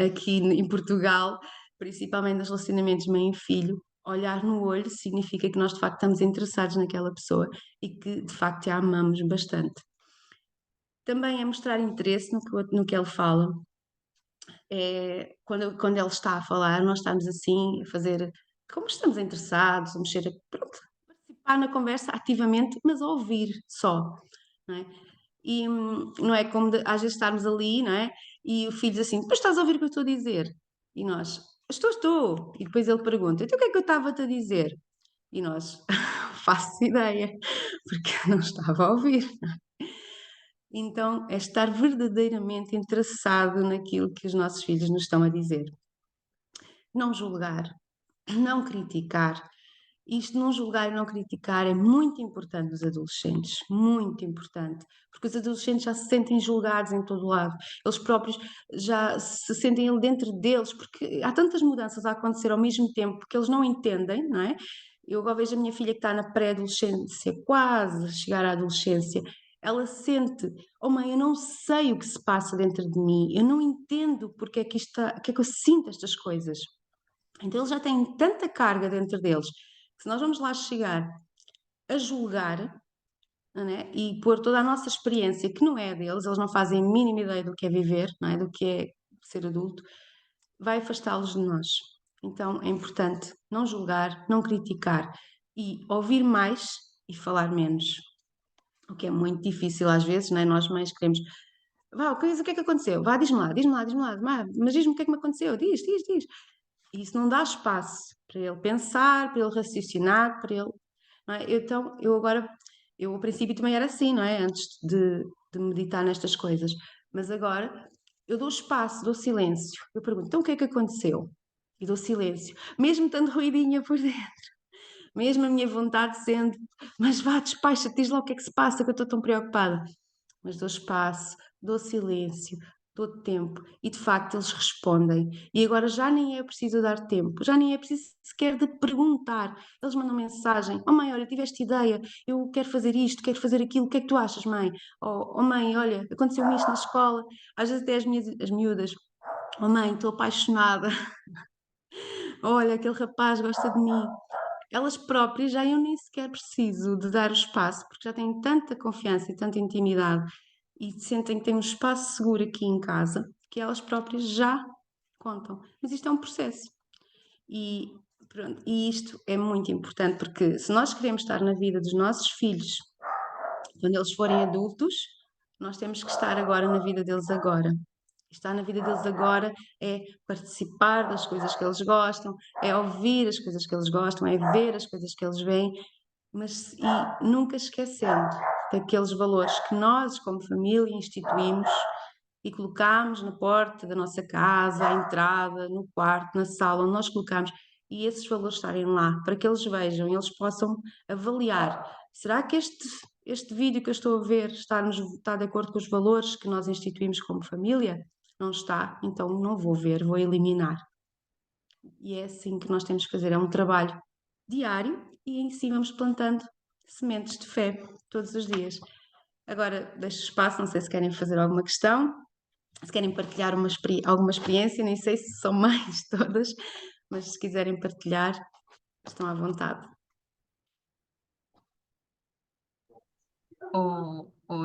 aqui em Portugal, principalmente nos relacionamentos mãe e filho, olhar no olho significa que nós de facto estamos interessados naquela pessoa e que de facto a amamos bastante. Também é mostrar interesse no que ele fala. Quando ele está a falar, nós estamos assim a fazer como estamos interessados, a mexer, pronto, participar na conversa ativamente, mas a ouvir só, não é? E não é como às vezes estarmos ali, não é? E o filho diz assim, depois estás a ouvir o que eu estou a dizer? E nós, estou. E depois ele pergunta, então o que é que eu estava-te a dizer? E nós, faço ideia, porque eu não estava a ouvir. Então, é estar verdadeiramente interessado naquilo que os nossos filhos nos estão a dizer. Não julgar, não criticar. Isto, não julgar e não criticar, é muito importante nos adolescentes, muito importante, porque os adolescentes já se sentem julgados em todo lado, eles próprios já se sentem ali dentro deles, porque há tantas mudanças a acontecer ao mesmo tempo que eles não entendem, não é? Eu agora vejo a minha filha que está na pré-adolescência, quase a chegar à adolescência, ela sente, oh mãe, eu não sei o que se passa dentro de mim, eu não entendo porque é que porque é que eu sinto estas coisas. Então eles já têm tanta carga dentro deles, que se nós vamos lá chegar a julgar, não é? E pôr toda a nossa experiência, que não é deles, eles não fazem a mínima ideia do que é viver, não é? Do que é ser adulto, vai afastá-los de nós. Então é importante não julgar, não criticar e ouvir mais e falar menos. O que é muito difícil às vezes, não é? Nós mães queremos, vá, o que é que aconteceu? Vá, diz-me lá, mas diz-me o que é que me aconteceu, diz. E isso não dá espaço para ele pensar, para ele raciocinar, para ele. Não é? Então, eu ao princípio também era assim, não é? Antes de meditar nestas coisas. Mas agora eu dou espaço, dou silêncio. Eu pergunto, então o que é que aconteceu? E dou silêncio, mesmo estando ruidinha por dentro, mesmo a minha vontade sendo, mas vá, despacha, diz lá o que é que se passa, que eu estou tão preocupada. Mas dou espaço, dou silêncio, dou tempo e de facto eles respondem. E agora já nem é preciso dar tempo, já nem é preciso sequer de perguntar. Eles mandam mensagem: Oh mãe, olha, tiveste ideia, eu quero fazer isto, quero fazer aquilo, o que é que tu achas, mãe? Oh mãe, olha, aconteceu isto na escola. Às vezes até as miúdas: Oh mãe, estou apaixonada. Olha, aquele rapaz gosta de mim. Elas próprias já eu nem sequer preciso de dar o espaço, porque já têm tanta confiança e tanta intimidade e sentem que têm um espaço seguro aqui em casa, que elas próprias já contam. Mas isto é um processo. E, pronto, e isto é muito importante, porque se nós queremos estar na vida dos nossos filhos quando eles forem adultos, nós temos que estar agora na vida deles agora. Estar na vida deles agora é participar das coisas que eles gostam, é ouvir as coisas que eles gostam, é ver as coisas que eles veem, mas e nunca esquecendo daqueles valores que nós, como família, instituímos e colocámos na porta da nossa casa, à entrada, no quarto, na sala, onde nós colocámos, e esses valores estarem lá, para que eles vejam e eles possam avaliar. Será que este vídeo que eu estou a ver está de acordo com os valores que nós instituímos como família? Não está, então não vou ver, vou eliminar. E é assim que nós temos que fazer, é um trabalho diário e em si vamos plantando sementes de fé todos os dias. Agora deixo espaço, não sei se querem fazer alguma questão, se querem partilhar alguma experiência, nem sei se são mais todas, mas se quiserem partilhar, estão à vontade.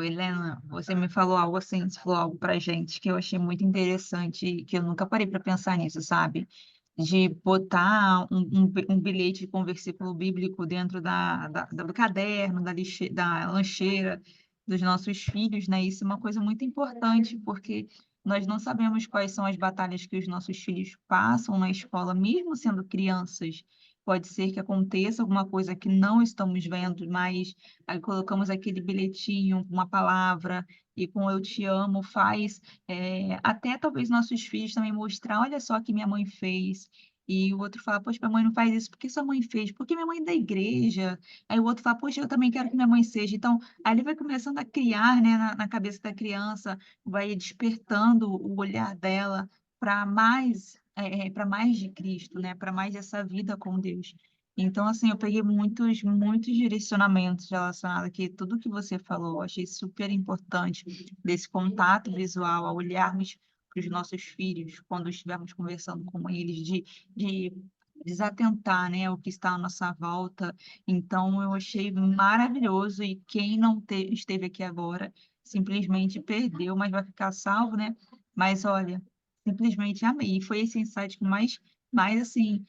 Helena, você me falou algo assim, você falou algo pra gente que eu achei muito interessante, e que eu nunca parei para pensar nisso, sabe? De botar um bilhete com um versículo bíblico dentro do caderno, da lancheira dos nossos filhos, né? Isso é uma coisa muito importante, porque nós não sabemos quais são as batalhas que os nossos filhos passam na escola, mesmo sendo crianças. Pode ser que aconteça alguma coisa que não estamos vendo, mas aí colocamos aquele bilhetinho, uma palavra, e com eu te amo, faz até talvez nossos filhos também mostrar, olha só o que minha mãe fez. E o outro fala, poxa, minha mãe não faz isso, por que sua mãe fez? Porque minha mãe é da igreja. Aí o outro fala, poxa, eu também quero que minha mãe seja. Então, aí ele vai começando a criar, né, na cabeça da criança, vai despertando o olhar dela para mais de Cristo, né, para mais dessa vida com Deus. Então, assim, eu peguei muitos direcionamentos relacionados aqui, tudo que você falou, eu achei super importante, desse contato visual, ao olharmos para os nossos filhos, quando estivermos conversando com eles, de desatentar, né, o que está à nossa volta. Então, eu achei maravilhoso, e quem não esteve aqui agora, simplesmente perdeu, mas vai ficar salvo, né? Mas, olha, simplesmente amei, e foi esse insight que mais assim,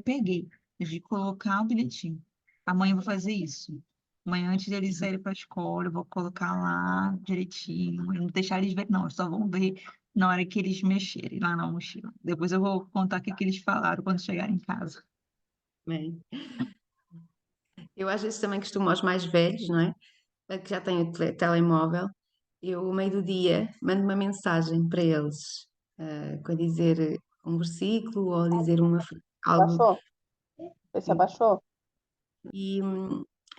peguei de colocar o bilhetinho. Amanhã eu vou fazer isso. Amanhã, antes deles saírem para a escola, eu vou colocar lá direitinho. Eu não deixar eles ver, não. Eles só vão ver na hora que eles mexerem lá na mochila. Depois eu vou contar o que eles falaram quando chegarem em casa. Bem, eu às vezes também costumo aos mais velhos, não é? Que já têm o telemóvel, eu, ao meio do dia, mando uma mensagem para eles, com a dizer um versículo ou dizer algo, Abaixou? Você abaixou? e,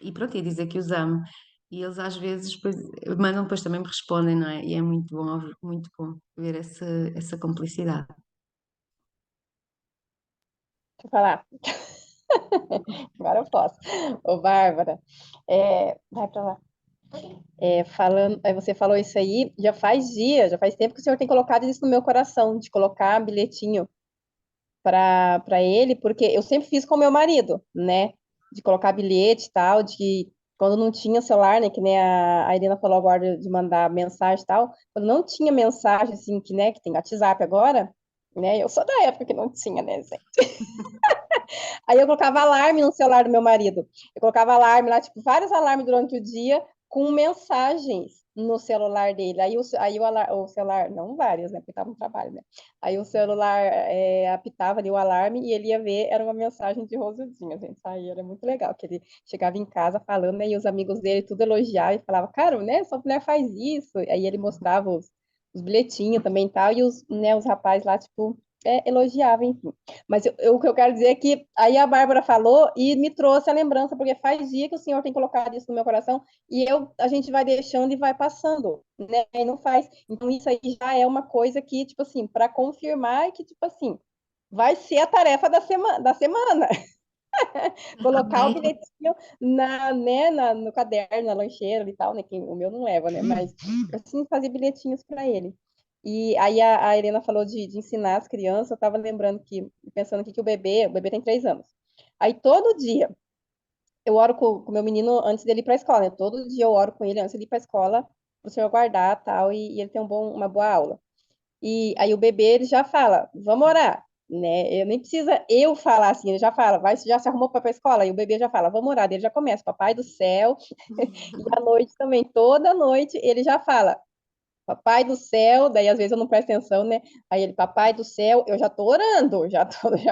e pronto, e dizer que os amo. E eles às vezes depois, mandam, depois também me respondem, não é? E é muito bom, muito bom ver essa cumplicidade. Deixa eu falar. Agora eu posso. Ô, Bárbara, vai para lá. Falando, aí você falou isso aí, já faz dias, já faz tempo que o senhor tem colocado isso no meu coração, de colocar bilhetinho para ele, porque eu sempre fiz com meu marido, né? De colocar bilhete e tal, de quando não tinha celular, né? Que nem a Irina falou agora de mandar mensagem e tal. Quando não tinha mensagem, assim, que tem WhatsApp agora, né? Eu sou da época que não tinha, né, gente? Aí eu colocava alarme no celular do meu marido. Eu colocava alarme lá, tipo, vários alarmes durante o dia com mensagens no celular dele. O celular, não vários, né? Porque estava no trabalho, né? Aí o celular apitava ali o alarme e ele ia ver, era uma mensagem de Rosudinha, gente. Aí era muito legal, que ele chegava em casa falando, né? E os amigos dele tudo elogiavam e falavam, cara, né? Sua mulher faz isso. Aí ele mostrava os bilhetinhos também e tal, e os rapazes lá, tipo, elogiavam, enfim. Mas o que eu quero dizer é que aí a Bárbara falou e me trouxe a lembrança, porque faz dia que o Senhor tem colocado isso no meu coração e a gente vai deixando e vai passando, né? E não faz. Então, isso aí já é uma coisa que, tipo assim, para confirmar que, tipo assim, vai ser a tarefa da semana. Colocar o Amém. bilhetinho no caderno, na lancheira e tal, né? Que o meu não leva, né? Mas, assim, fazer bilhetinhos para ele. E aí a Helena falou de ensinar as crianças, eu estava lembrando pensando aqui que o bebê tem 3 anos. Aí todo dia eu oro com o meu menino antes dele ir para a escola, né? Todo dia eu oro com ele antes de ele ir para a escola, para o senhor guardar tal, e ele ter uma boa aula. E aí o bebê ele já fala, vamos orar, né? Eu nem precisa eu falar assim, ele já fala, já se arrumou para ir para a escola, e o bebê já fala, vamos orar, ele já começa, Papai do céu, e à noite também, toda noite ele já fala, Papai do céu, daí às vezes eu não presto atenção, né? Aí ele, Papai do céu, eu já tô orando, já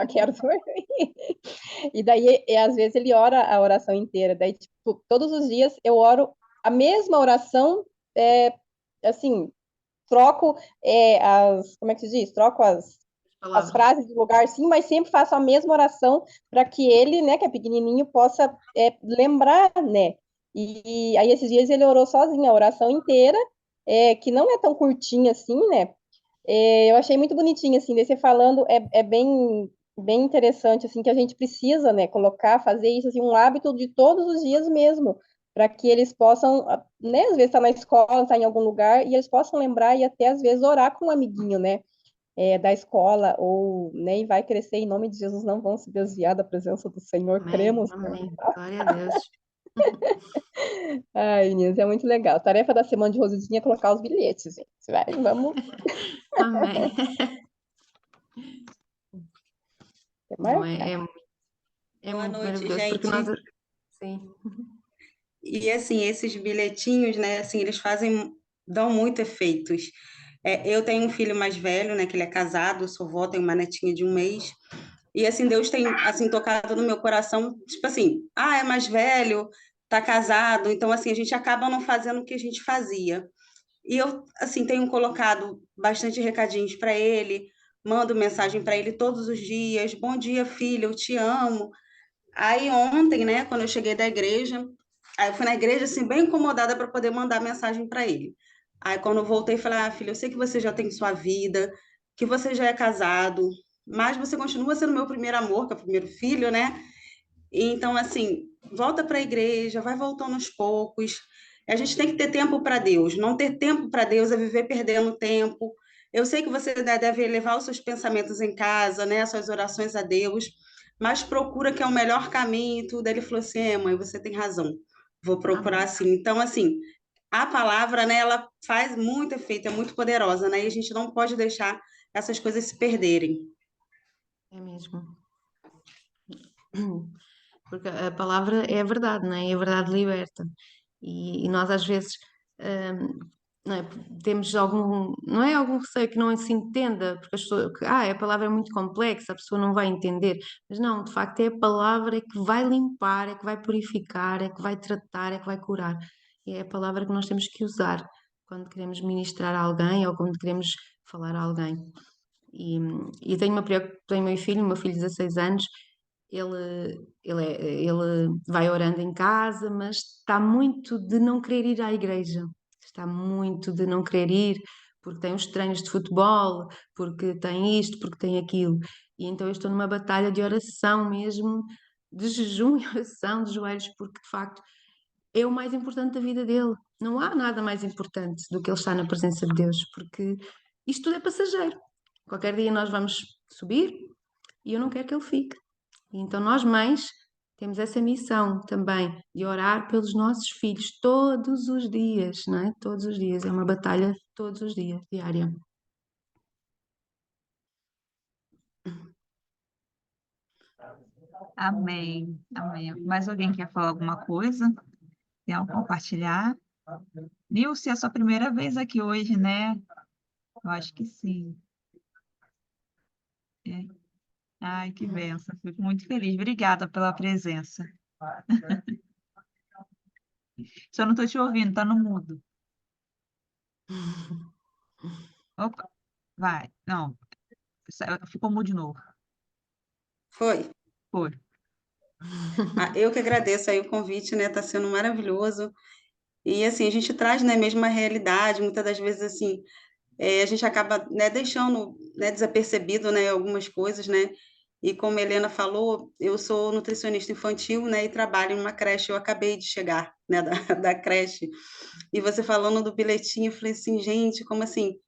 quero dormir. E daí, às vezes, ele ora a oração inteira. Daí, tipo, todos os dias eu oro a mesma oração, assim, troco como é que se diz? Troco as frases de lugar, sim, mas sempre faço a mesma oração para que ele, né, que é pequenininho, possa lembrar, né? E aí, esses dias, ele orou sozinho a oração inteira, que não é tão curtinha assim, né? Eu achei muito bonitinho, assim, daí você falando, é bem interessante, assim, que a gente precisa, né, fazer isso, assim, um hábito de todos os dias mesmo, para que eles possam, né, às vezes está na escola, está em algum lugar, e eles possam lembrar e até às vezes orar com um amiguinho, né, da escola, ou, né, e vai crescer em nome de Jesus, não vão se desviar da presença do Senhor, Amém, cremos, né? amém. Glória a Deus. Ai, meninas, é muito legal. Tarefa da semana de Rosidinha é colocar os bilhetes, gente. Vai, vamos. Amém. Não, Marcar. é Boa muito noite, maravilhoso, porque nós, gente. sim, E assim, esses bilhetinhos, né, assim, eles dão muito efeitos. Eu tenho um filho mais velho, né, que ele é casado, eu sou vó, tenho uma netinha de 1 mês. E assim, Deus tem assim tocado no meu coração, tipo assim, é mais velho, tá casado, então assim, a gente acaba não fazendo o que a gente fazia. E eu assim tenho colocado bastante recadinhos para ele, mando mensagem para ele todos os dias: "Bom dia, filho, eu te amo". Aí ontem, né, quando eu cheguei da igreja, aí eu fui na igreja assim bem incomodada para poder mandar mensagem para ele. Aí quando eu voltei, falei: filho, eu sei que você já tem sua vida, que você já é casado, mas você continua sendo meu primeiro amor, que é o primeiro filho, né? E então assim, volta para a igreja, vai voltando aos poucos. A gente tem que ter tempo para Deus. Não ter tempo para Deus é viver perdendo tempo. Eu sei que você deve levar os seus pensamentos em casa, né, suas orações a Deus, mas procura que é o melhor caminho e tudo. Ele falou assim: mãe, você tem razão. Vou procurar amém. assim. Então, assim, a palavra, né, ela faz muito efeito, é muito poderosa, né? E a gente não pode deixar essas coisas se perderem. É mesmo. Porque a palavra é a verdade, não é? E a verdade liberta. E nós às vezes não é? Temos algum, não é algum receio que não se entenda, porque as pessoas, a palavra é muito complexa, a pessoa não vai entender. Mas não, de facto é a palavra é que vai limpar, é que vai purificar, é que vai tratar, é que vai curar. E é a palavra que nós temos que usar quando queremos ministrar a alguém ou quando queremos falar a alguém. E tenho o meu filho de 16 anos, ele vai orando em casa, mas está muito de não querer ir à igreja, está muito de não querer ir, porque tem os treinos de futebol, porque tem isto, porque tem aquilo. E então eu estou numa batalha de oração mesmo, de jejum e oração de joelhos, porque de facto é o mais importante da vida dele. Não há nada mais importante do que ele estar na presença de Deus, porque isto tudo é passageiro. Qualquer dia nós vamos subir e eu não quero que ele fique. Então, nós mães temos essa missão também de orar pelos nossos filhos todos os dias, não é? Todos os dias. É uma batalha todos os dias, diária. Amém, amém. Mais alguém quer falar alguma coisa? Tem algo a compartilhar? Nilce, é a sua primeira vez aqui hoje, né? Eu acho que sim. É. Ai, que benção. Fico muito feliz. Obrigada pela presença. Só não estou te ouvindo, tá no mudo. Opa, vai. Não, ficou mudo de novo. Foi. Foi. Eu que agradeço aí o convite, né? Tá sendo maravilhoso. E assim, a gente traz, né, mesmo a realidade, muitas das vezes assim, a gente acaba, né, deixando, né, desapercebido, né, algumas coisas, né? E como a Helena falou, eu sou nutricionista infantil, né, e trabalho em uma creche. Eu acabei de chegar, né, da creche. E você falando do bilhetinho, eu falei assim, gente, como assim?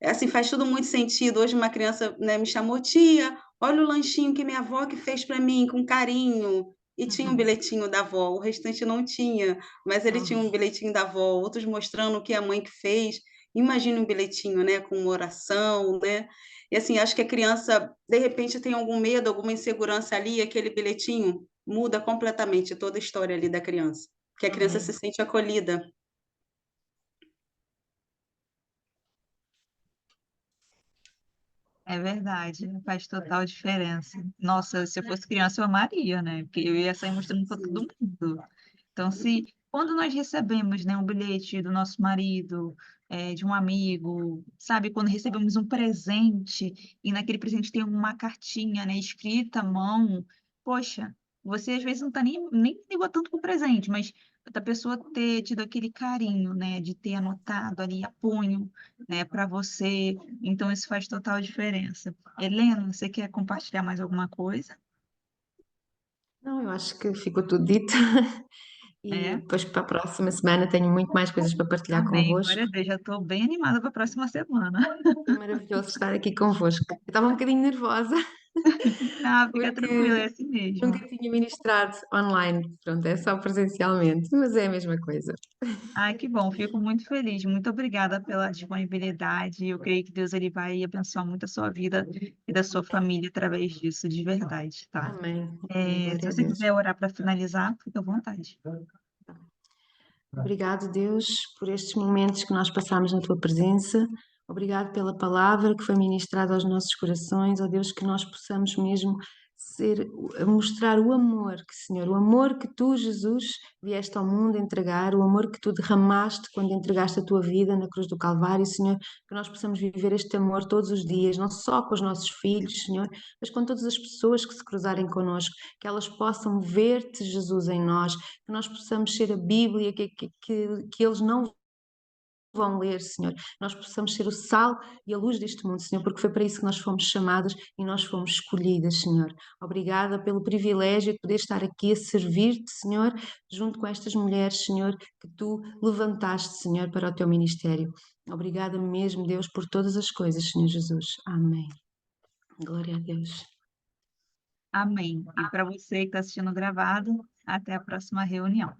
Assim, faz tudo muito sentido. Hoje uma criança, né, me chamou, tia, olha o lanchinho que minha avó que fez para mim, com carinho. E tinha um Uhum. bilhetinho da avó, o restante não tinha, mas ele tinha um bilhetinho da avó, outros mostrando o que a mãe que fez. Imagine um bilhetinho, né, com uma oração, né? E assim, acho que a criança, de repente, tem algum medo, alguma insegurança ali, e aquele bilhetinho muda completamente toda a história ali da criança, porque a criança se Amém. sente acolhida. É verdade, faz total diferença. Nossa, se eu fosse criança, eu amaria, né? Porque eu ia sair mostrando para todo mundo. Então, se quando nós recebemos, né, um bilhete do nosso marido, de um amigo, sabe, quando recebemos um presente e naquele presente tem uma cartinha, né, escrita à mão, poxa, você às vezes não está nem ligou tanto com o presente, mas da pessoa ter tido aquele carinho, né, de ter anotado ali a punho, né, para você. Então, isso faz total diferença. Helena, você quer compartilhar mais alguma coisa? Não, eu acho que ficou tudo dito. E É? depois para a próxima semana tenho muito mais coisas para partilhar Amém, convosco. glória a Deus, já estou bem animada para a próxima semana. É maravilhoso estar aqui convosco. Eu estava um bocadinho nervosa Ah, fica tranquila, porque é assim mesmo. nunca tinha ministrado online. Pronto, é só presencialmente, mas é a mesma coisa. Ai, que bom, fico muito feliz. Muito obrigada pela disponibilidade. Eu creio que Deus ele vai abençoar muito a sua vida e da sua família através disso, de verdade, tá? Amém. Amém. Se Glória a você Deus. quiser orar para finalizar, fica à vontade. Obrigado, Deus, por estes momentos que nós passamos na tua presença. Obrigado pela palavra que foi ministrada aos nossos corações. Ó Deus, que nós possamos mesmo mostrar o amor que, Senhor, o amor que tu, Jesus, vieste ao mundo entregar, o amor que tu derramaste quando entregaste a tua vida na cruz do Calvário, Senhor, que nós possamos viver este amor todos os dias, não só com os nossos filhos, Senhor, mas com todas as pessoas que se cruzarem connosco, que elas possam ver-te, Jesus, em nós, que nós possamos ser a Bíblia, que eles não vão ler, Senhor. Nós possamos ser o sal e a luz deste mundo, Senhor, porque foi para isso que nós fomos chamados e nós fomos escolhidas, Senhor. Obrigada pelo privilégio de poder estar aqui a servir-te, Senhor, junto com estas mulheres, Senhor, que tu levantaste, Senhor, para o teu ministério. Obrigada mesmo, Deus, por todas as coisas, Senhor Jesus. Amém. Glória a Deus. Amém. E para você que está assistindo gravado, até a próxima reunião.